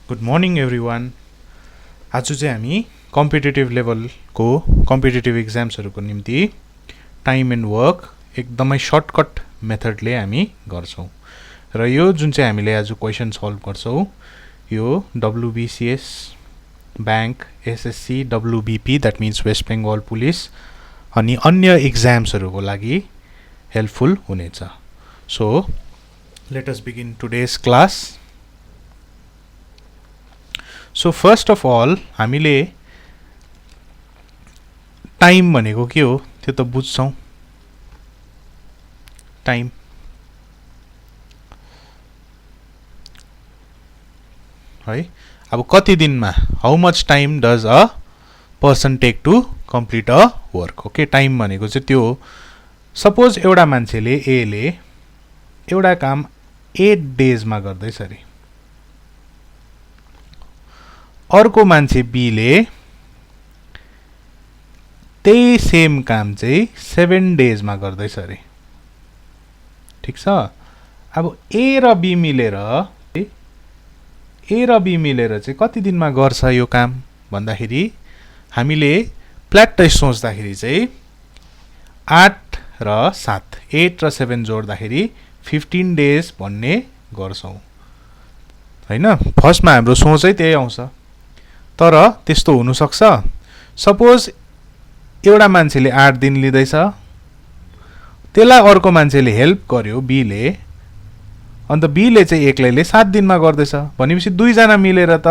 Good morning everyone. आज चाहिँ हामी कम्पिटेटिभ लेभलको कम्पिटेटिभ इक्जाम्सहरूको निम्ति टाइम एन्ड वर्क एकदमै सर्टकट मेथडले हामी गर्छौँ र यो जुन चाहिँ हामीले आज क्वेसन सल्भ गर्छौँ यो WBCS bank SSC WBP that means West Bengal police अनि अन्य इक्जाम्सहरूको लागि हेल्पफुल हुनेछ। So let us begin today's class. So first of all हामीले टाइम भनेको के हो त्यो त बुझ्छौँ। टाइम है, अब कति दिनमा how much time does a person take to complete a work. Okay, time भनेको चाहिँ त्यो हो। सपोज एउटा मान्छेले एले एउटा काम 8 डेजमा गर्दैछ अरे, अर्को मान्छे बीले त्यही सेम काम चाहिँ 7 डेजमा गर्दैछ अरे। ठिक छ। अब ए र बी मिलेर चाहिँ कति दिनमा गर्छ यो काम भन्दाखेरि हामीले प्ल्याट्टै सोच्दाखेरि चाहिँ 8 र 7 8 र 7 जोड्दाखेरि 15 डेज भन्ने गर्छौँ होइन। फर्स्टमा हाम्रो सोचै त्यही आउँछ, तर त्यस्तो हुनसक्छ। सपोज एउटा मान्छेले 8 दिन लिँदैछ, त्यसलाई अर्को मान्छेले हेल्प गर्यो बीले, अन्त बीले चाहिँ एक्लैले 7 दिनमा गर्दैछ भनेपछि दुईजना मिलेर त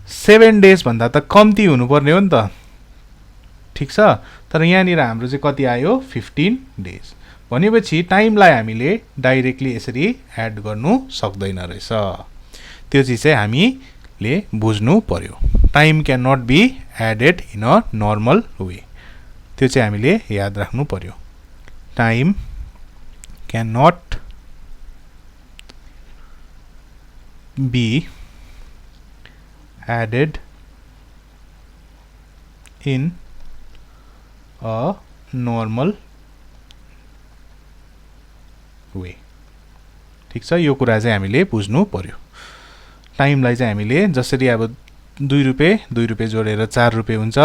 7 डेज भन्दा त कम्ती हुनुपर्ने हो नि त। ठिक छ। तर यहाँनिर हाम्रो चाहिँ कति आयो 15 डेज भनेपछि टाइमलाई हामीले डाइरेक्टली यसरी एड गर्नु सक्दैन रहेछ। त्यो चिज चाहिँ हामीले बुझ्नु पर्यो। Time can not be added in a normal way, त्यो चाहिँ हामीले याद राख्नु पर्यो। Time can not be added in a normal way. ठिक छ, यो कुरा चाहिँ हामीले बुझ्नु पर्यो। टाइमलाई चाहिँ हामीले जसरी अब 2 रुपियाँ जोडेर 4 रुपियाँ हुन्छ,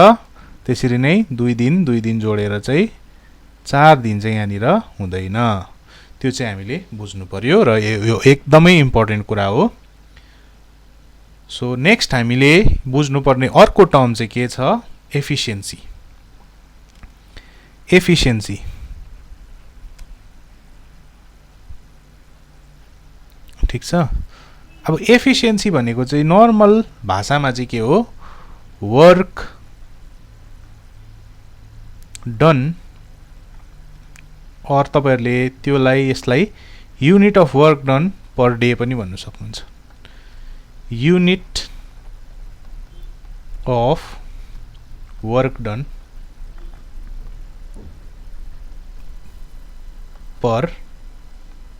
त्यसरी नै 2 दिन जोडेर चाहिँ 4 दिन चाहिँ यहाँनिर हुँदैन। त्यो चाहिँ हामीले बुझ्नु पर्यो र यो एकदमै इम्पोर्टेन्ट कुरा हो। सो नेक्स्ट हामीले बुझ्नुपर्ने अर्को टर्म चाहिँ के छ, एफिसियन्सी। एफिसियन्सी ठिक छ। अब एफिसियन्सी भनेको चाहिँ नर्मल भाषामा चाहिँ के हो, वर्क डन, अर तपाईहरुले त्यसलाई यसलाई unit of work done per day पनि भन्न सक्नुहुन्छ। Unit of work done per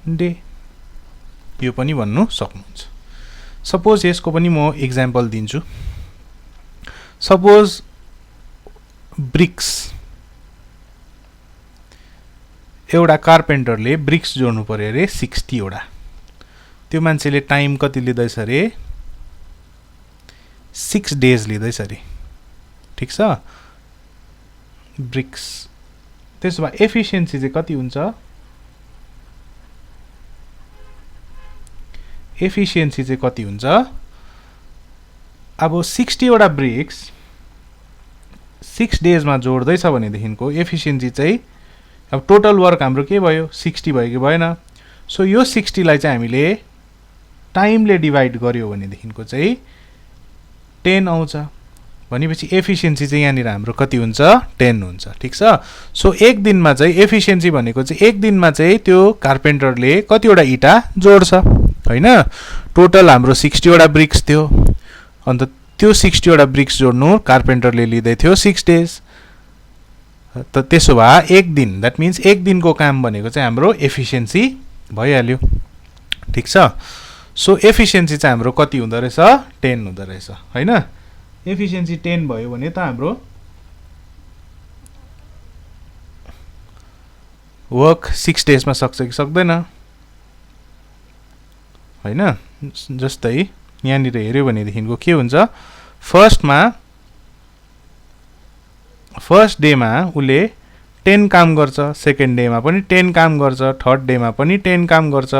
day यो पनि भन्नु सक्नुहुन्छ। सपोज यसको पनि म एक्जाम्पल दिन्छु। सपोज ब्रिक्स, एउटा कार्पेन्टरले ब्रिक्स जोड्नु पर्यो अरे 60 वटा। त्यो मान्छेले टाइम कति लिँदैछ अरे 6 डेज लिँदैछ अरे। ठिक छ। ब्रिक्स, त्यसो भए एफिसियन्सी चाहिँ कति हुन्छ, एफिसियन्सी चाहिँ कति हुन्छ, अब 60 वटा ब्रिक्स 6 डेजमा जोड्दैछ भनेदेखिको एफिसियन्सी चाहिँ अब टोटल वर्क हाम्रो के भयो 60 भयो कि भएन। सो यो 60 लाई चाहिँ हामीले टाइमले डिभाइड गर्यो भनेदेखिको चाहिँ 10 आउँछ भनेपछि एफिसियन्सी चाहिँ यहाँनिर हाम्रो कति हुन्छ 10 हुन्छ। ठिक छ। सो एक दिनमा चाहिँ एफिसियन्सी भनेको चाहिँ एक दिनमा चाहिँ त्यो कार्पेन्टरले कतिवटा इटा जोड्छ होइन। टोटल हाम्रो 60 वटा ब्रिक्स थियो, अन्त त्यो 60 वटा ब्रिक्स जोड्नु कार्पेन्टरले लिँदै थियो 6 डेज। त त्यसो भए एक दिन, द्याट मिन्स एक दिनको काम भनेको चाहिँ हाम्रो एफिसियन्सी भइहाल्यो। ठिक छ। सो एफिसियन्सी चाहिँ हाम्रो कति हुँदो रहेछ 10 हुँदो रहेछ होइन। एफिसियन्सी 10 भयो भने त हाम्रो वर्क 6 डेजमा सक्छ कि सक्दैन हैन। जस्तै यहाँनिर हेर्यो भनेदेखिको के हुन्छ, फर्स्ट डेमा उसले 10 काम गर्छ, सेकेन्ड डेमा पनि 10 काम गर्छ, थर्ड डेमा पनि 10 काम गर्छ,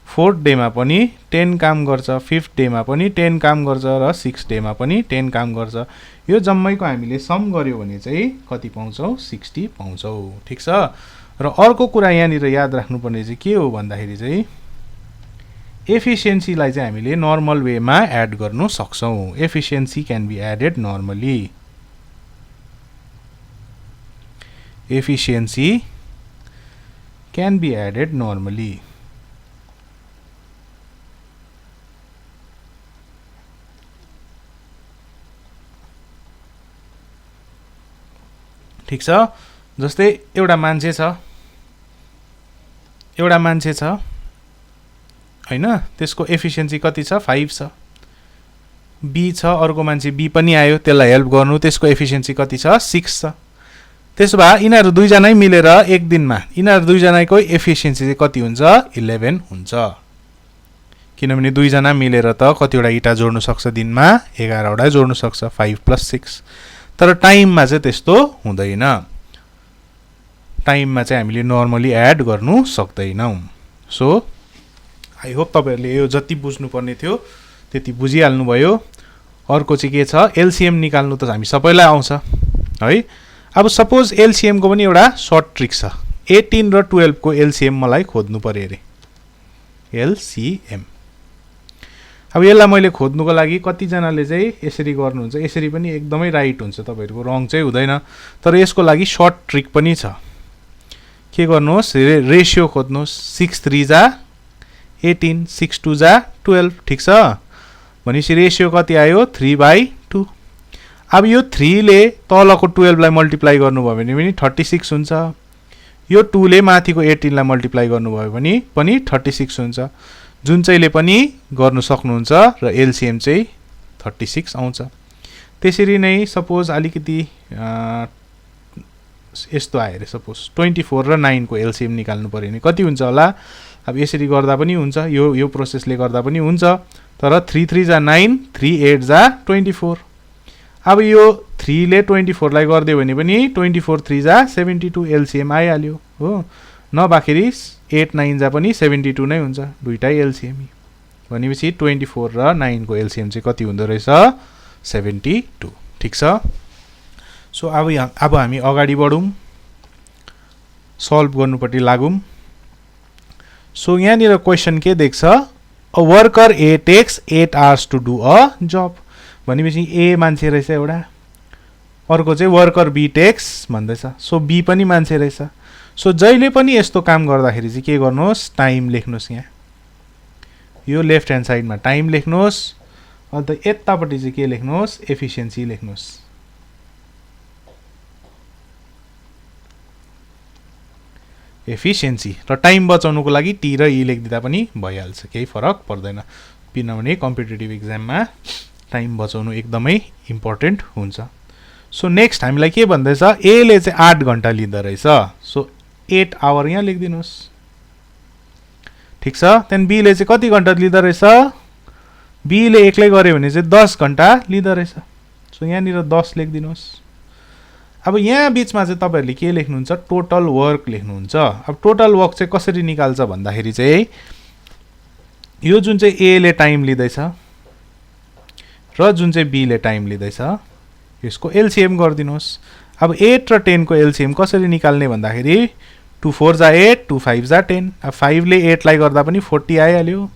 फोर्थ डेमा पनि 10 काम गर्छ, फिफ्थ डेमा पनि 10 काम गर्छ र सिक्स्थ डेमा पनि 10 काम गर्छ। यो जम्मैको हामीले सम गर्यो भने चाहिँ कति पाउँछौँ, 60 पाउँछौँ। ठिक छ। र अर्को कुरा यहाँनिर याद राख्नुपर्ने चाहिँ के हो भन्दाखेरि चाहिँ एफिसियन्सीलाई चाहिँ हामीले नर्मल वेमा एड गर्नु सक्छौँ। Efficiency can be added normally. Efficiency can be added normally. ठिक छ। जस्तै एउटा मान्छे छ हैन, त्यसको एफिसियन्सी कति छ, 5 छ। बी छ, अर्को मान्छे बी पनि आयो, त्यसलाई हेल्प गर्नु, त्यसको एफिसियन्सी कति छ, 6 छ। त्यसो भए यिनीहरू दुईजनै मिलेर एक दिनमा यिनीहरू दुईजनाको एफिसियन्सी चाहिँ कति हुन्छ, 11 हुन्छ। किनभने दुईजना मिलेर त कतिवटा इटा जोड्नु सक्छ दिनमा, 11 वटा जोड्नु सक्छ, 5 + 6। तर टाइममा चाहिँ त्यस्तो हुँदैन। टाइममा चाहिँ हामीले नर्मली एड गर्नु सक्दैनौँ। सो आई होप तपाईहरुले यो जति बुझ्नुपर्ने थियो त्यति बुझिहाल्नुभयो। अर्को चाहिँ के छ, एलसीएम निकाल्नु त हामी सबैलाई आउँछ है। अब सपोज एलसीएम को पनि एउटा सर्ट ट्रिक छ। 18 र 12 को एलसीएम मलाई खोज्नु पर्यो अरे, एलसीएम। अब यसलाई मैले खोज्नुको लागि कतिजनाले चाहिँ यसरी गर्नुहुन्छ, यसरी पनि एकदमै राइट हुन्छ, तपाईहरुको रङ चाहिँ हुँदैन। तर यसको लागि सर्ट ट्रिक पनि छ। के गर्नुहोस्, रेशियो खोज्नुहोस्। 6 3 जा 18, 6 2 जा 12। ठिक छ। भनेपछि रेशियो कति आयो, 3/2। अब यो 3 ले तलको 12 लाई मल्टिप्लाई गर्नुभयो भने पनि 36 हुन्छ। यो 2 ले माथिको 18 लाई मल्टिप्लाई गर्नुभयो भने पनि 36 हुन्छ। जुन चाहिँले पनि गर्नु सक्नुहुन्छ र एलसीएम चाहिँ 36 आउँछ। त्यसरी नै सपोज अलिकति यस्तो आयो रे, सपोज 24 र 9 को एलसीएम निकाल्नु पर्यो भने कति हुन्छ होला। अब यसरी गर्दा पनि हुन्छ, यो प्रोसेसले गर्दा पनि हुन्छ। तर 3 3 जा 9, 3 8 जा 24। अब यो 3 ले 24 लाई गर्दियो भने पनि 24 3 जा 72 एलसीएम आइहाल्यो हो। नभएखेरि 8 9 जा पनि 72 नै हुन्छ, दुईटै एलसीएम। भनेपछि 24 र 9 को एलसीएम चाहिँ कति हुँदो रहेछ, 72। ठिक छ। सो अब हामी अगाडि बढौँ, सल्भ गर्नुपट्टि लागौँ। सो यहाँनिर क्वेसन के देख्छ, a worker A takes 8 hours to do a job. भनेपछि ए मान्छे रहेछ एउटा, अर्को चाहिँ वर्कर बी टेक्स भन्दैछ। सो बी पनि मान्छे रहेछ। सो जहिले पनि यस्तो काम गर्दाखेरि चाहिँ के गर्नुहोस्, टाइम लेख्नुहोस्। यहाँ यो लेफ्ट ह्यान्ड साइडमा टाइम लेख्नुहोस्, अन्त यतापट्टि चाहिँ के लेख्नुहोस्, एफिसियन्सी लेख्नुहोस्। एफिसियन्सी र टाइम बचाउनुको लागि टी र ई लेखिदिँदा पनि भइहाल्छ, केही फरक पर्दैन। किनभने कम्पिटिटिभ एक्जाममा टाइम बचाउनु एकदमै इम्पोर्टेन्ट हुन्छ। सो नेक्स्ट हामीलाई के भन्दैछ, ए ले चाहिँ 8 घण्टा लिँदो रहेछ। सो 8 आवर यहाँ लेखिदिनुहोस्। ठिक छ। त्यहाँदेखि बी ले चाहिँ कति घण्टा लिँदो रहेछ, बी ले एक्लै गर्यो भने चाहिँ 10 घण्टा लिँदो रहेछ। सो यहाँनिर 10 लेखिदिनुहोस्। अब यहाँ बिचमा चाहिँ तपाईहरुले के लेख्नुहुन्छ, टोटल वर्क लेख्नुहुन्छ। अब टोटल वर्क चाहिँ कसरी निकाल्छ भन्दाखेरि चाहिँ यो जुन चाहिँ ए ले टाइम लिँदैछ र जुन चाहिँ बी ले टाइम लिँदैछ, यसको एलसीएम गरिदिनुहोस्। अब 8 र 10 को एलसीएम कसरी निकाल्ने भन्दाखेरि 2 4 जा 8, 2 5 जा 10। अब 5 ले 8 लाई गर्दा पनि 40 आइहाल्यो,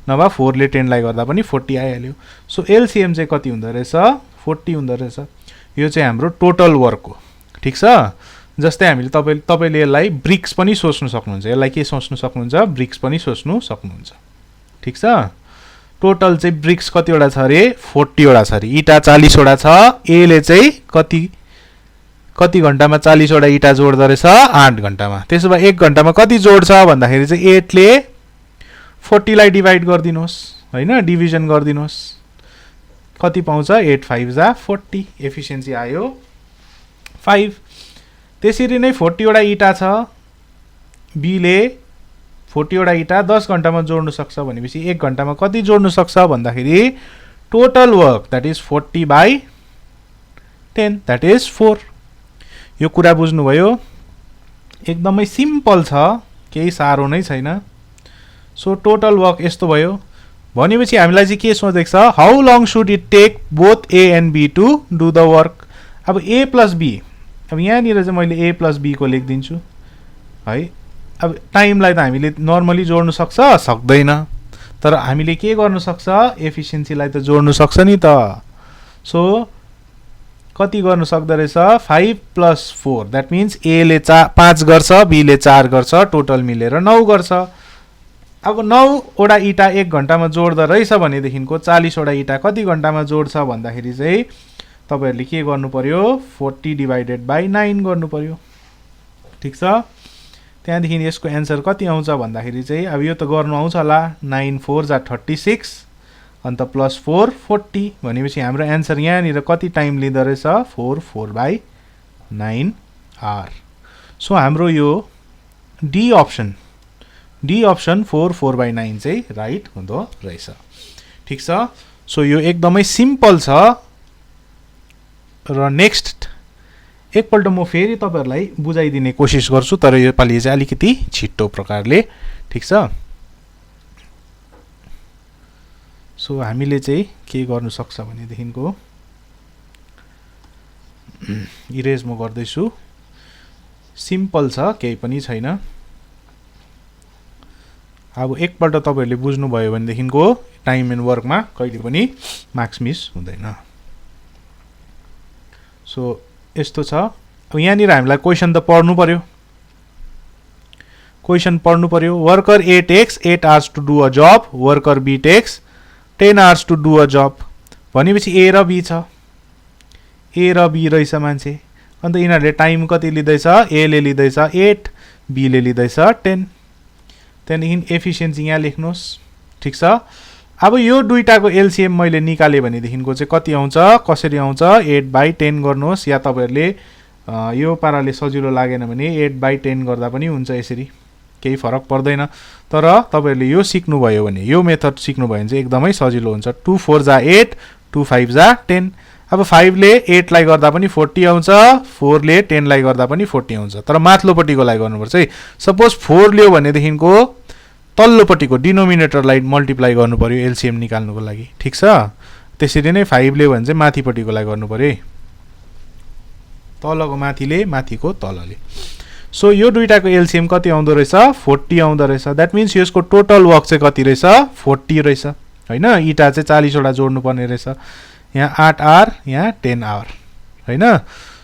नभए 4 ले 10 लाई गर्दा पनि 40 आइहाल्यो। सो एलसीएम चाहिँ कति हुँदो रहेछ, 40 हुँदो रहेछ। यो चाहिँ हाम्रो टोटल वर्क हो। ठिक छ। जस्तै हामीले तपाईले यसलाई ब्रिक्स पनि सोच्नु सक्नुहुन्छ, यसलाई के सोच्नु सक्नुहुन्छ, ब्रिक्स पनि सोच्नु सक्नुहुन्छ। ठिक छ। टोटल चाहिँ ब्रिक्स कतिवटा छ अरे, 40 वटा छ अरे। इटा 40 वटा छ। ए ले चाहिँ कति घण्टामा 40 वटा इटा जोड्दो रहेछ, 8 घण्टामा। त्यसो भए 1 घण्टामा कति जोड्छ भन्दाखेरि चाहिँ 8 ले 40 लाई डिभाइड गरिदिनुहोस् हैन, डिभिजन गरिदिनुहोस्। कति पाउँछ, 8 5 जा 40। एफिसियन्सी आयो 5। त्यसरी नै 40 वटा इटा छ, बी ले 40 वटा इटा 10 घण्टामा जोड्नु सक्छ भनेपछि 1 घण्टामा कति जोड्नु सक्छ भन्दाखेरि total work that is 40/10 that is 4 यो कुरा बुझ्नुभयो एकदमै सिम्पल छ केही साह्रो नै छैन सो टोटल वर्क यस्तो भयो भनेपछि हामीलाई चाहिँ के सोधेको छ how long should it take both A and B to do the work अब ए प्लस बी अब यहाँनिर चाहिँ मैले ए प्लस बी को लेखिदिन्छु है अब टाइमलाई त हामीले नर्मली जोड्नु सक्दैन तर हामीले के गर्नु सक्छ एफिसिएन्सीलाई त जोड्नु सक्छ नि त सो कति गर्नु सक्दो रहेछ 5 + 4 दैट मीन्स ए ले 5 गर्छ बी ले 4 गर्छ टोटल मिलेर 9 गर्छ अब 9 वटा इटा 1 घण्टामा जोड्दा रहेछ भनेदेखिको 40 वटा इटा कति घण्टामा जोड्छ भन्दाखेरि चाहिँ तपाईहरुले के गर्नु पर्यो 40/9 गर्नु पर्यो ठीक छ त्यहाँदेखि यसको आन्सर कति आउँछ भन्दाखेरि चाहिँ अब यो त गर्नु आउँछ होला 9 4 जा 36 अन्त +4 40 भनेपछि हाम्रो आन्सर यहाँनिर कति टाइम लिँदो रहेछ 4/9 आवर सो हाम्रो यो डी अप्सन 4/9 चाहिँ राइट हुँदो रहेछ ठीक छ सो यो एकदमै सिम्पल छ र नेक्स्ट एकपल्ट म फेरि तपाईहरुलाई बुझाइदिने कोसिस गर्छु तर यो पालि चाहिँ अलिकति छिट्टो प्रकारले ठीक छ सो हामीले चाहिँ के गर्नु सक्छ भनेदेखिको इरेज म गर्दैछु सिम्पल छ केही पनि छैन अब एकपल्ट तपाईहरुले बुझ्नु भयो भनेदेखिको टाइम एन्ड वर्कमा कहिले पनि मार्क्स मिस हुँदैन सो यस्तो छ अब यहाँनिर हामीलाई क्वेशन त पढ्नु पर्यो worker A takes 8 hours to do a job worker B takes 10 hours to do a job भनेपछि ए र बी छ ए र बी रहेछ मान्छे अन्त यिनीहरुले टाइम कति लिँदैछ ए ले लिँदैछ 8 बी ले लिँदैछ 10 त्यहाँदेखि एफिसिएन्सी यहाँ लेख्नुहोस् ठीक छ अब यो दुईटाको एलसीएम मैले निकाले भनेदेखिको चाहिँ कति आउँछ कसरी आउँछ 8/10 गर्नुहोस् या तपाईहरुले यो पाराले सजिलो लागेन भने 8/10 गर्दा पनि हुन्छ यसरी केही फरक पर्दैन तर तपाईहरुले यो सिक्नु भयो भने यो मेथड सिक्नु भयो भने चाहिँ एकदमै सजिलो हुन्छ 2 4 जा 8 2 5 जा 10 अब 5 ले 8 लाई गर्दा पनि 40 आउँछ 4 ले 10 लाई गर्दा पनि 40 आउँछ तर माथिल्लोपट्टिको लाई गर्नुपर्छ है सपोज 4 लियो भनेदेखिको तल्लोपट्टिको डिनोमिनेटरलाई मल्टिप्लाई गर्नु पर्यो एलसीएम निकाल्नुको लागि ठीक छ त्यसरी नै 5 लियो भने चाहिँ माथिपट्टिकोलाई गर्नु पर्यो तलको माथिले माथिको तलले सो यो दुईटाको एलसीएम कति आउँदो रहेछ 40 आउँदो रहेछ दैट मीन्स यसको टोटल वर्क चाहिँ कति रहेछ 40 रहेछ हैन इटा चाहिँ 40 वटा जोड्नु पर्ने रहेछ यहाँ 8 आवर यहाँ 10 आवर हैन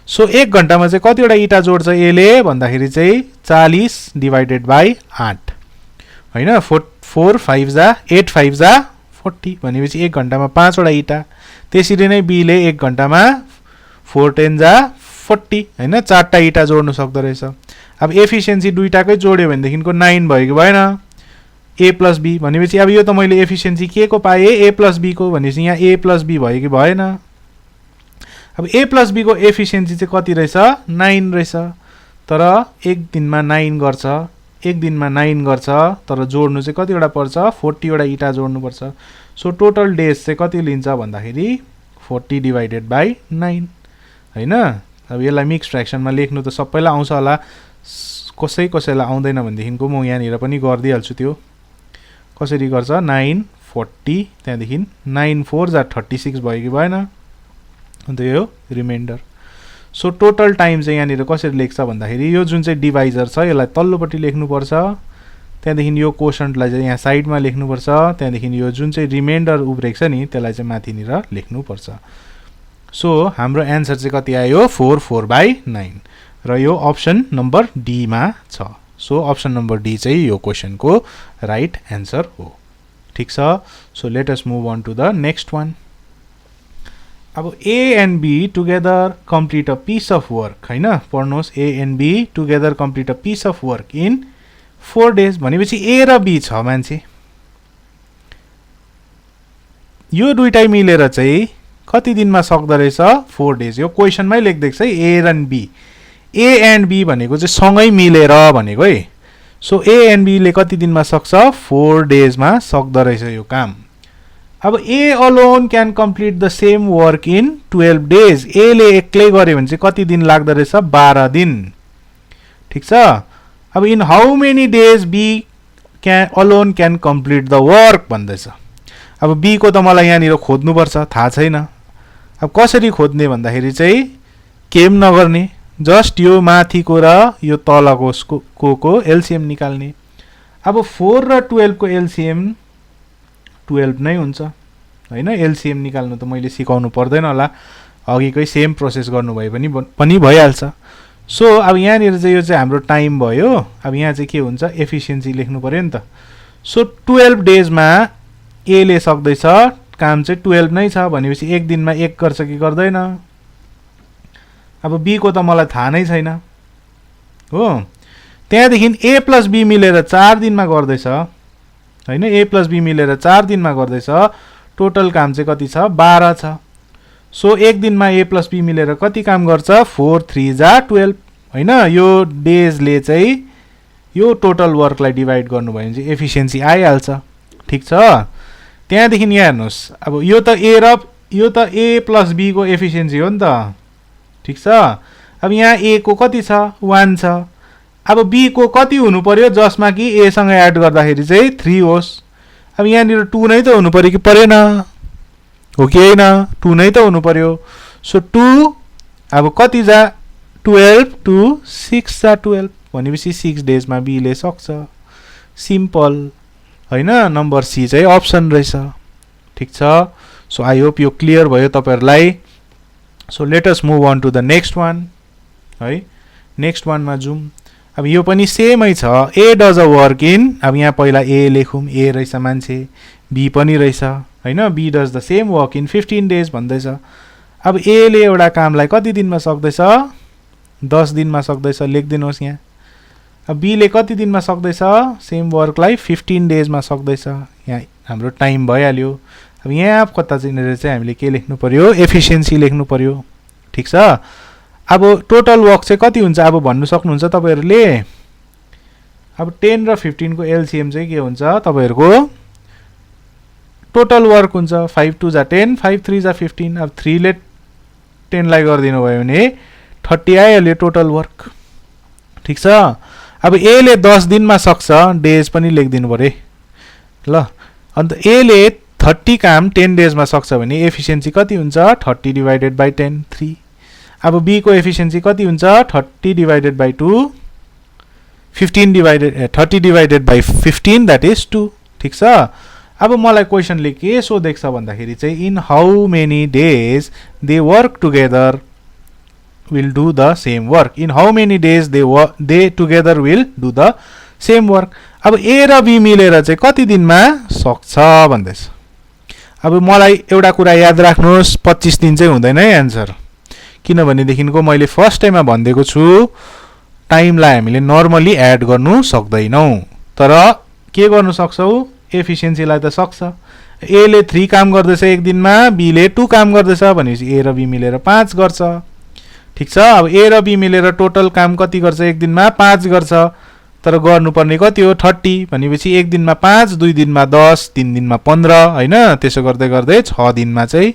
सो 1 घण्टामा चाहिँ कति वटा इटा जोड्छ एले भन्दाखेरि चाहिँ 40/8 हैन 4 5 जा 8 5 जा 40 भनेपछि 1 घण्टामा 5 वटा इटा त्यसरी नै बी ले 1 घण्टामा 4 10 जा 40 हैन 4टा इटा जोड्नु सक्दो रहेछ अब एफिसिएन्सी दुईटाकै जोड्यो भनेदेखिको 9 भयो कि भएन ए प्लस बी भनेपछि अब यो त मैले एफिसिएन्सी के को पाए ए प्लस बी को भनेपछि यहाँ ए प्लस बी भयो कि भएन अब ए प्लस बी को एफिसिएन्सी चाहिँ कति रहेछ 9 रहेछ तर एक दिनमा 9 गर्छ तर जोड्नु चाहिँ कति वटा पर्छ 40 वटा इटा जोड्नु पर्छ सो टोटल डेज चाहिँ कति लिन्छ भन्दाखेरि 40/9 हैन अब यसलाई मिक्स फ्र्याक्सनमा लेख्नु त सबैलाई आउँछ होला कसैलाई आउँदैन भनेदेखिको म यहाँनिर पनि गर्दिहाल्छु त्यो कसरी गर्छ 9 40 त्यहाँदेखि 9 4 जा 36 भयो कि भएन अन्त यो रिमाइन्डर सो टोटल टाइम चाहिँ यहाँनिर कसरी लेख्छ भन्दाखेरि यो जुन चाहिँ डिभाइजर छ यसलाई तल्लोपट्टि लेख्नुपर्छ त्यहाँदेखि यो कोशन्टलाई चाहिँ यहाँ साइडमा लेख्नुपर्छ त्यहाँदेखि यो जुन चाहिँ रिमाइन्डर उब्रेको छ नि त्यसलाई चाहिँ माथिनिर लेख्नुपर्छ सो हाम्रो आन्सर चाहिँ कति आयो 4/9 र यो अप्सन नम्बर डी मा छ सो अप्सन नम्बर डी चाहिँ यो क्वेशनको राइट आन्सर हो ठीक छ so let us move on to the next one अब A and B together complete a piece of work हैन पढ्नुहोस् A and B together complete a piece of work in 4 days भनेपछि A र be छ मान्छे यो दुईटै मिलेर चाहिँ कति दिनमा सक्दो रहेछ 4 डेज यो क्वेशनमै लेख्दैछ है ए एन्ड बी भनेको चाहिँ सँगै मिलेर भनेको है सो ए एन्ड बीले कति दिनमा सक्छ 4 डेजमा सक्दो रहेछ यो काम। अब A alone can complete the same work in 12 days. A ले एक्लै गर्यो भने चाहिँ कति दिन लाग्दो रहेछ 12 दिन। ठिक छ। अब in how many days B alone can complete the work भन्दैछ। अब बी को त मलाई यहाँनिर खोज्नुपर्छ, थाहा छैन। अब कसरी खोज्ने भन्दाखेरि चाहिँ केम नगर्ने, जस्ट यो माथिको र यो तलको को एलसीएम निकाल्ने। अब 4 र 12 को एलसीएम 12 नै हुन्छ हैन। एलसीएम निकाल्नु त मैले सिकाउनु पर्दैन होला, अघिकै सेम प्रोसेस गर्नुभयो पनि भइहाल्छ। सो अब यहाँनिर चाहिँ यो चाहिँ हाम्रो टाइम भयो। अब यहाँ चाहिँ के हुन्छ एफिसिएन्सी लेख्नु पर्यो नि त। सो 12 डेजमा ए ले सक्दैछ, काम चाहिँ 12 नै छ भनेपछि एक दिनमा एक गर्छ कि गर्दैन। अब बी को त मलाई थाहा नै छैन हो। त्यहाँदेखि ए प्लस बी मिलेर 4 दिनमा गर्दैछ हैन। ए प्लस बी मिलेर 4 दिनमा गर्दैछ। टोटल काम चाहिँ कति छ 12 छ। सो एक दिनमा ए प्लस बी मिलेर कति काम गर्छ 4 3 जा 12 हैन। यो डेजले चाहिँ यो टोटल वर्कलाई डिभाइड गर्नुभयो भने चाहिँ एफिसिएन्सी आइहाल्छ। ठिक छ। त्यहाँदेखि यहाँ हेर्नुहोस्, अब यो त ए प्लस बी को एफिसिएन्सी हो नि त। ठिक छ। अब यहाँ ए को कति छ 1 छ। अब बी को कति हुनु पर्यो जसमा कि ए सँग एड गर्दाखेरि चाहिँ 3 होस्। अब यहाँनिर 2 नै त हुनु पर्यो कि परेन, हो कि हैन? 2 नै त हुनु पर्यो। सो 2 अब कति जा 12 2 6 जा 12 भनेपछि 6 डेजमा बी ले सक्छ। सिम्पल हैन। नम्बर सी चाहिँ अप्सन रहेछ। ठिक छ। सो आई होप यो क्लियर भयो तपाईहरुलाई। So let us move on to the next one है। नेक्स्ट वानमा जाउँ। अब यो पनि सेमै छ। A does a work in, अब यहाँ पहिला ए लेखौँ, ए रहेछ मान्छे, बी पनि रहेछ हैन। B does the same work in 15 days भन्दैछ। अब ए ले एउटा कामलाई कति दिनमा सक्दैछ 10 दिनमा सक्दैछ, लेखिदिनुहोस् यहाँ। अब बी ले कति दिनमा सक्दैछ सेम वर्कलाई 15 डेजमा सक्दैछ। यहाँ हाम्रो टाइम भइहाल्यो। अब यहाँ कता चाहिँ हामीले के लेख्नु पर्यो एफिसिएन्सी लेख्नु पर्यो। ठिक छ। अब टोटल वर्क चाहिँ कति हुन्छ अब भन्नु सक्नुहुन्छ तपाईहरुले। अब 10 र 15 को एलसीएम चाहिँ के हुन्छ तपाईहरुको टोटल वर्क हुन्छ 5 2 जा 10 5 3 जा 15। अब 3 ले 10 लाई गरिदिनु भयो भने 30 आइहाल्यो टोटल वर्क। ठिक छ। अब ए ले 10 दिनमा सक्छ, डेज पनि लेखिदिनु पर्यो ल। अन्त ए ले 30 काम 10 डेजमा सक्छ भने एफिसिएन्सी कति हुन्छ 30 डिवाइडेड बाइ 10 3। अब बी को एफिसिएन्सी कति हुन्छ 30 divided by 2 30 divided by 15 that is 2। ठिक छ। अब मलाई क्वेशनले के सोधेको छ भन्दाखेरि चाहिँ in how many days they work together will do the same work. In how many days they together will do the same work. अब ए र बी मिलेर चाहिँ कति दिनमा सक्छ भन्दैछ। अब मलाई एउटा कुरा याद राख्नुहोस् 25 दिन चाहिँ हुँदैन है आन्सर। किनभनेदेखिको मैले फर्स्ट टाइममा भन्दिएको छु टाइमलाई हामीले नर्मली एड गर्नु सक्दैनौं, तर के गर्नु सक्छौ एफिसिएन्सीलाई त सक्छ। ए ले 3 काम गर्दैछ एक दिनमा, बी ले 2 काम गर्दैछ भनेपछि ए र बी मिलेर 5 गर्छ। ठिक छ। अब ए र बी मिलेर टोटल काम कति गर्छ एक दिनमा 5 गर्छ, तर गर्नुपर्ने कति हो 30 भनेपछि एक दिनमा 5 2 दिनमा 10 3 दिनमा 15 हैन। त्यसो गर्दै गर्दै 6 दिनमा चाहिँ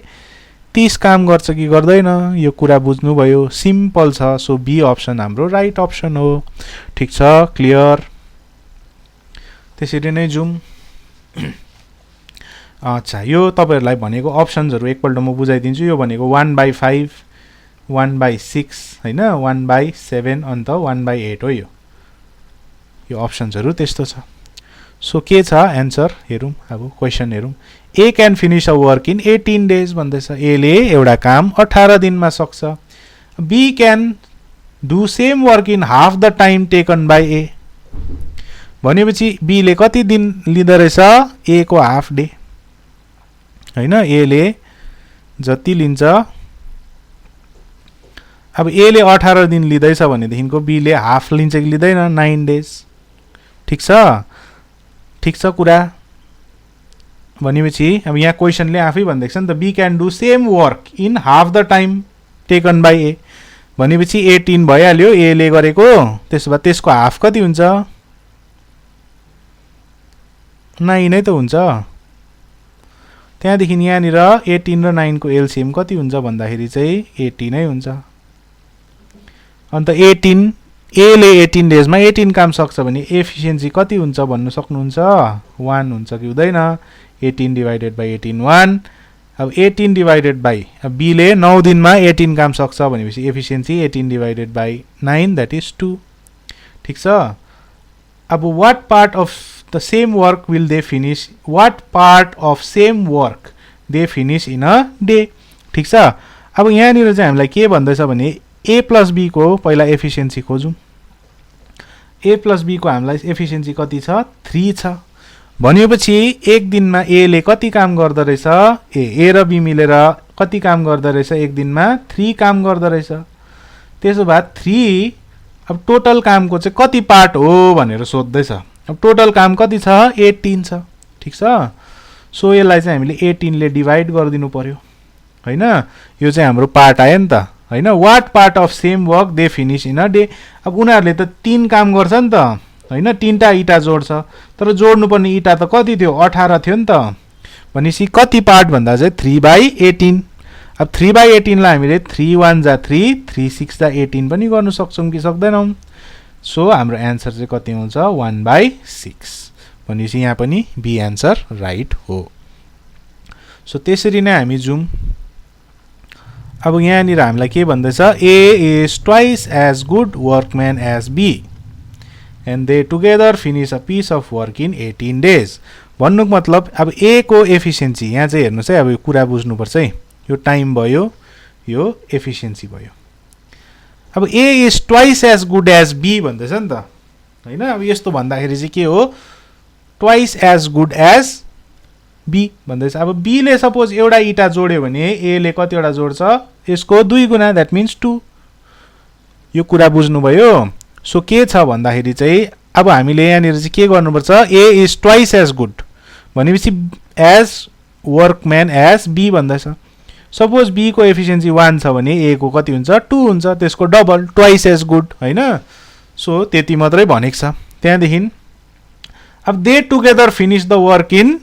30 काम गर्छ कि गर्दैन यो कुरा बुझ्नुभयो। सिम्पल छ। सो बी अप्सन हाम्रो राइट अप्सन हो। ठिक छ। क्लियर। त्यसरी नै जाउँ। अच्छा यो तपाईहरुलाई भनेको अप्सन्सहरु एकपल्ट म बुझाइदिन्छु। यो भनेको 1/5 1/6 हैन 1/7 अन्त 1/8 हो। यो अप्सन्सहरु त्यस्तो छ। सो के छ एन्सर हेरौँ। अब क्वेशन हेरौँ। A can finish a work in 18 days भन्दैछ। ए ले एउटा काम 18 दिनमा सक्छ। B can do same work in half the time taken by A भनेपछि बी ले कति दिन लिँदो रहेछ ए को हाफ डे हैन। ए ले जति लिन्छ, अब ए ले 18 दिन लिँदैछ भनेदेखिको बी ले हाफ लिन्छ कि लिँदैन 9 डेज। ठिक छ। ठिक छ कुरा। भनेपछि अब यहाँ क्वेशनले आफै भन्दैछ नि त B can do same work in half the time taken by A भनेपछि 18 भइहाल्यो ए ले गरेको। त्यसो भए त्यसको हाफ कति हुन्छ 9 नै त हुन्छ। त्यहाँदेखि यहाँनिर 18 र 9 को एलसीएम कति हुन्छ भन्दाखेरि चाहिँ 80 नै हुन्छ। अन्त 18 ए ले 18 डेजमा 18 काम सक्छ भने एफिसिएन्सी कति हुन्छ भन्नु सक्नुहुन्छ? 1 हुन्छ कि हुँदैन? 18 डिवाइडेड बाई 18 1। अब 18 डिवाइडेड बाई बी ले 9 दिनमा 18 काम सक्छ भनेपछि efficiency 18 divided by 9 that is 2। ठीक छ। अब what part of the same work will they finish? What part of same work they finish in a day? ठीक छ। अब यहाँनिर चाहिँ हामीलाई के भन्दैछ भने ए प्लस बी को पहिला एफिसिएन्सी खोजौँ। ए प्लस बी को हामीलाई एफिसिएन्सी कति छ? 3 छ। भनेपछि एक दिनमा ए ले कति काम गर्दो रहेछ? ए र बी मिलेर कति काम गर्दो रहेछ एक दिनमा? 3 काम गर्दो रहेछ। त्यसो भए 3 अब टोटल कामको चाहिँ कति पार्ट हो भनेर सोध्दैछ। अब टोटल काम कति छ? 18 छ। ठीक छ। सो यसलाई चाहिँ हामीले 18 ले डिवाइड गरिदिनु पर्यो हैन। यो चाहिँ हाम्रो पार्ट आयो नि त हैन। What part of same work they finish in a day? अब उनीहरूले त 3 काम गर्छ नि त हैन। 3टा इटा जोड्छ तर जोड्नुपर्ने इटा त कति थियो? 18 थियो नि त। भनेपछि कति पार्ट भन्दा चाहिँ 3/18। अब 3/18 लाई हामीले 3 1 जा 3 3 6 जा 18 पनि गर्न सक्छौं कि सक्दैनौं? सो हाम्रो आन्सर चाहिँ कति हुन्छ? 1/6। भनेपछि यहाँ पनि बी आन्सर राइट हो। सो त्यसरी नै हामी जुम। अब यहाँनिर हामीलाई के भन्दैछ? A is twice as good workman as B and they together finish a piece of work in 18 days। भन्नुको मतलब अब ए को एफिसिएन्सी यहाँ चाहिँ हेर्नुस् है। अब यो कुरा बुझ्नुपर्छ है। यो टाइम भयो, यो एफिसिएन्सी भयो। अब A is twice as good as B भन्दैछ नि त हैन। अब यस्तो भन्दाखेरि चाहिँ के हो? Twice as good as B भन्दैछ। अब बी ले सपोज एउटा इटा जोड्यो भने ए ले कतिवटा जोड्छ? यसको 2 गुना दैट मिन्स 2। यो कुरा बुझ्नुभयो? सो के छ भन्दाखेरि चाहिँ अब हामीले यहाँनिर चाहिँ के गर्नुपर्छ? ए इज ट्वाइस एज गुड भनेपछि एज वर्कम्यान एज बी भन्दैछ। सपोज बी को एफिसिएन्सी 1 छ भने ए को कति हुन्छ? 2 हुन्छ। त्यसको डबल ट्वाइस एज गुड हैन। सो त्यति मात्रै भनेको छ। त्यहाँदेखि अब they together finish the work in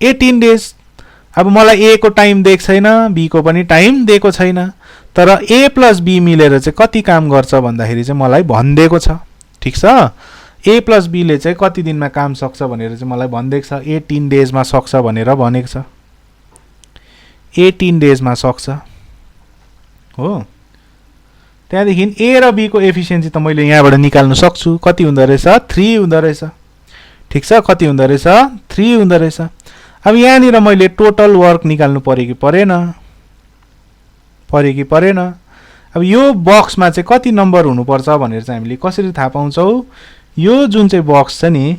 18 days. अब मलाई ए को टाइम दिएको छैन, बी को पनि टाइम दिएको छैन, तर ए प्लस बी मिलेर चाहिँ कति काम गर्छ भन्दाखेरि चाहिँ मलाई भनिदिएको छ। ठीक छ। ए प्लस बी ले चाहिँ कति दिनमा काम सक्छ भनेर चाहिँ मलाई भनिदिएको छ। 18 डेजमा सक्छ भनेर भनेको छ। 18 डेजमा सक्छ हो। त्यहाँदेखि ए र बी को एफिसिएन्सी त मैले यहाँबाट निकाल्न सक्छु। कति हुँदो रहेछ? 3 हुँदो रहेछ। ठीक छ। कति हुँदो रहेछ? 3 हुँदो रहेछ। अब यहाँनिर मैले टोटल वर्क निकाल्नु पर्यो कि परेन? पर्यो कि परेन? अब यो बक्समा चाहिँ कति नम्बर हुनुपर्छ भनेर चाहिँ हामीले कसरी थाहा पाउँछौँ? यो जुन चाहिँ बक्स छ नि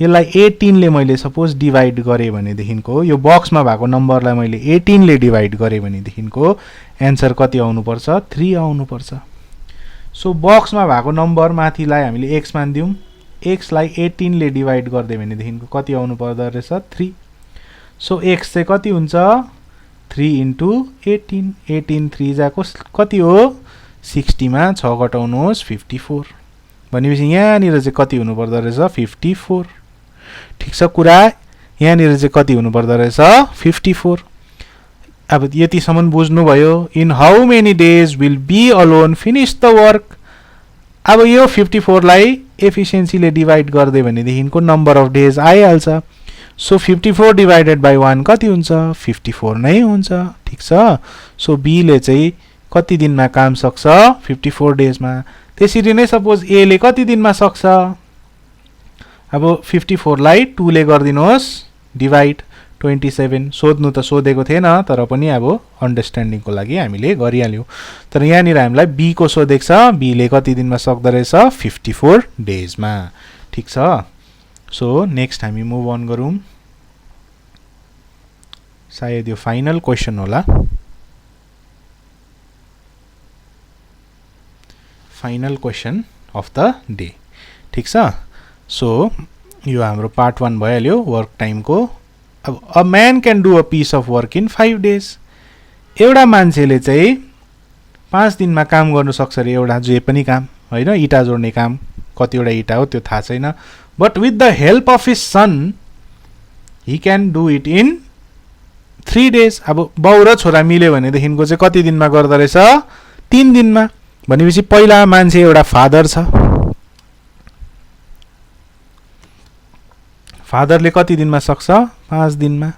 यसलाई 18 ले मैले सपोज डिवाइड गरेँ भनेदेखिको यो बक्समा भएको नम्बरलाई मैले 18 ले डिवाइड गरेँ भनेदेखिको एन्सर कति आउनुपर्छ? 3 आउनुपर्छ। सो बक्समा भएको नम्बर माथिलाई हामीले x मान दिउँ। x लाई 18 ले डिवाइड गर्दै भनेदेखिको कति आउनु पर्दो रहेछ? 3। सो x चाहिँ कति हुन्छ? 3 into 18। 18 3 जा कति हो? 60 मा 6 घटाउनुहोस् 54। भनेपछि यहाँनिर चाहिँ कति हुनु पर्दो रहेछ? 54। ठीक छ कुरा। यहाँनिर चाहिँ कति हुनु पर्दो रहेछ? 54। अब यतिसम्म बुझ्नुभयो? In how many days will B alone finish the work? अब यो 54 लाई एफिसिएन्सी ले डिवाइड गर्दै भनेदेखिको नम्बर अफ डेज आइहाल्छ। सो 54 डिवाइडेड बाई 1 कति हुन्छ? 54 नै हुन्छ। ठीक छ। सो बी ले चाहिँ कति दिनमा काम सक्छ? 54 डेजमा। त्यसरी नै सपोज ए ले कति दिनमा सक्छ? अब 54 लाई 2 ले गरिदिनुहोस् डिवाइड 27। सोध्नु त सोधेको थिएन तर पनि अब अन्डरस्ट्यान्डिङको लागि हामीले गरिहाल्यौँ। तर यहाँनिर हामीलाई बी को सोधेको छ। बी ले कति दिनमा सक्दो रहेछ? 54 डेजमा। ठीक छ। सो नेक्स्ट हामी मुभ अन गरौँ। सायद यो फाइनल क्वेसन होला। Final question of the day. ठीक छ। सो यो हाम्रो पार्ट 1 भइहाल्यो वर्क टाइमको। अब a man can do a piece of work in 5 days. एउटा मान्छेले चाहिँ 5 दिनमा काम गर्नु सक्छ रे एउटा जे पनि काम हैन। इटा जोड्ने काम कतिवटा इटा हो त्यो थाहा छैन। But with the help of his son Hee can do it in 3 days. अब बाउ र छोरा मिल्यो भनेदेखिको चाहिँ कति दिनमा गर्दो रहेछ 3 दिनमा. भनेपछि पहिला मान्छे एउटा फादर छ, फादरले कति दिनमा सक्छ 5 दिनमा.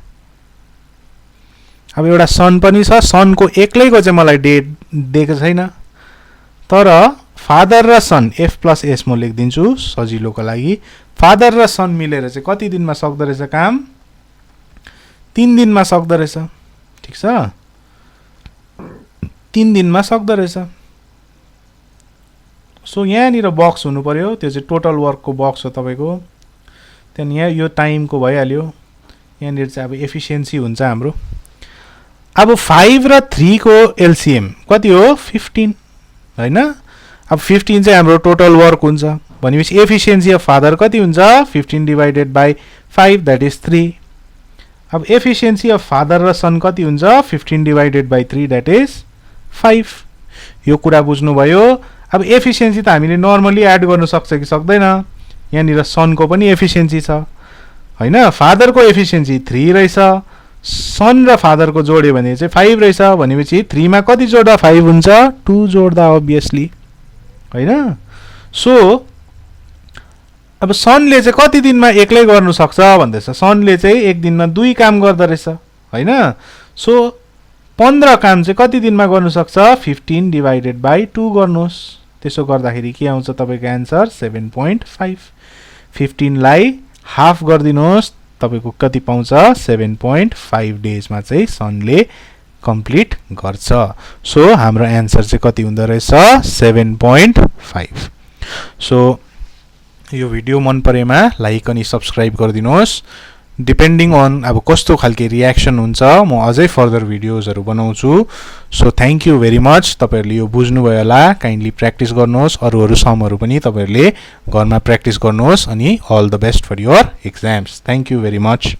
अब एउटा सन पनि छ, सनको एक्लैको चाहिँ मलाई डेट दिएको छैन, तर फादर र सन एफ प्लस एस म लेखिदिन्छु सजिलोको लागि. फादर र सन मिलेर चाहिँ कति दिनमा सक्दो रहेछ काम 3 दिनमा सक्दो रहेछ. ठिक छ, 3 दिनमा सक्दो रहेछ. सो यहाँनिर बक्स हुनु पर्यो, त्यो चाहिँ टोटल वर्कको बक्स हो तपाईँको. त्यहाँदेखि यहाँ यो टाइमको भइहाल्यो. यहाँनिर चाहिँ अब एफिसियन्सी हुन्छ हाम्रो. अब 5 र 3 को एलसिएम कति हो 15 हैन. अब 15 चाहिँ हाम्रो टोटल वर्क हुन्छ भनेपछि एफिसियन्सी अफ फादर कति हुन्छ 15 डिवाइडेड बाई 5 द्याट इज 3. अब एफिसियन्सी अफ फादर र सन कति हुन्छ 15 डिवाइडेड बाई 3 द्याट इज 5. यो कुरा बुझ्नुभयो. अब एफिसियन्सी त हामीले नर्मली एड गर्नु सक्छ कि सक्दैन. यहाँनिर सनको पनि एफिसियन्सी छ हैन. फादरको एफिसियन्सी 3 रहेछ, सन र फादरको जोड्यो भने चाहिँ 5 रहेछ. भनेपछि 3 मा कति जोड्दा 5 हुन्छ 2 जोड्दा अभियसली हैन. सो अब सनले चाहिँ कति दिनमा एक्लै गर्नु सक्छ भन्दैछ. सनले चाहिँ एक दिनमा 2 काम गर्दो रहेछ हैन. सो 15 काम चाहिँ कति दिनमा गर्नु सक्छ 15 डिवाइडेड बाई 2 गर्नुहोस्. त्यसो गर्दाखेरि के आउँछ तपाईँको एन्सर 7.5. 15 लाई हाफ गरिदिनुहोस्, तपाईँको कति पाउँछ 7.5 डेजमा चाहिँ सनले कम्प्लिट गर्छ. सो हाम्रो एन्सर चाहिँ कति हुँदो रहेछ 7.5. सो यो भिडियो मन परेमा लाइक अनि सब्सक्राइब गरिदिनुहोस्. डिपेन्डिङ अन अब कस्तो खालके रियाक्सन हुन्छ म अझै फर्दर भिडियोजहरू बनाउँछु. So thank you very much. तपाईँहरूले यो बुझ्नुभयो होला. काइन्डली प्र्याक्टिस गर्नुहोस्. अरू समहरू पनि तपाईँहरूले घरमा प्र्याक्टिस गर्नुहोस्. अनि all the best for your exams. Thank you very much.